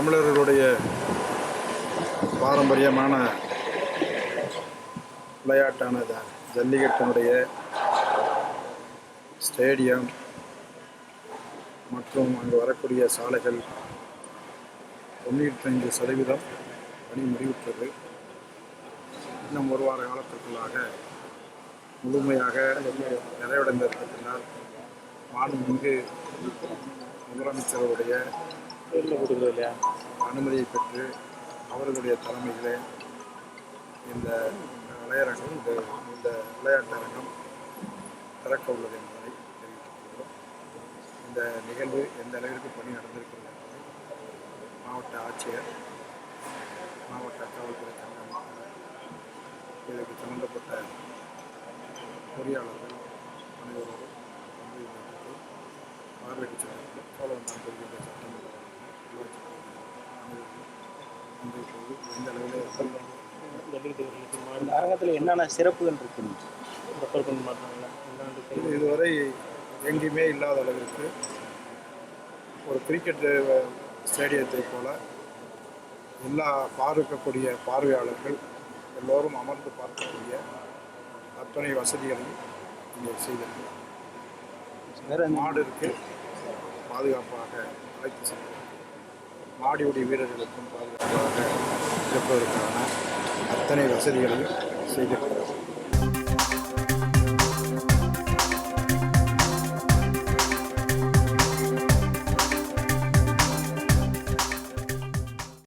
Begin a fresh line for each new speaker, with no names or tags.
தமிழர்களுடைய பாரம்பரியமான விளையாட்டான ஜல்லிக்கட்டினுடைய ஸ்டேடியம் மற்றும் அங்கு வரக்கூடிய சாலைகள் 95% பணி முடிவுற்றது. இன்னும் ஒரு வார காலத்திற்குள்ளாக முழுமையாக நிறைவடைந்திருப்பதனால் மாண்புமிகு முதலமைச்சருடைய அனுமதியை பெற்று அவர்களுடைய தலைமையிலே இந்த விளையாட்டரங்கம் திறக்க உள்ளது என்பதை தெரிவித்துள்ளோம். இந்த நிகழ்வு எந்த அளவிற்கு பணி நடந்திருக்கிறது என்பதை மாவட்ட ஆட்சியர், மாவட்ட காவல்துறை கண்காணிப்பாளர், இதற்கு சம்பந்தப்பட்ட பொறியாளர்கள் அனைவரோடு வந்து பார்வையிட்டு சென்றார்கள். சோழவந்தான் தொகுதியுடைய சட்டமன்ற உள்ளாட்சி அனைவரும் இன்றைய போது எந்த அளவில்
இந்த அரங்கத்தில் என்னென்ன சிறப்புகள் இருக்கு?
இதுவரை எங்கேயுமே இல்லாத அளவிற்கு ஒரு கிரிக்கெட் ஸ்டேடியத்தை போல எல்லா பார்க்கக்கூடிய பார்வையாளர்கள் எல்லோரும் அமர்ந்து பார்க்கக்கூடிய அத்தனை வசதிகளையும் இங்கே செய்திருக்கிறார். மாடிற்கு பாதுகாப்பாக அழைத்து செல்வது, மாடியுடைய வீரர்களுக்கும் பாதுகாப்பாக இருப்பதற்கான அத்தனை வசதிகளையும் செய்திருக்கிறார்.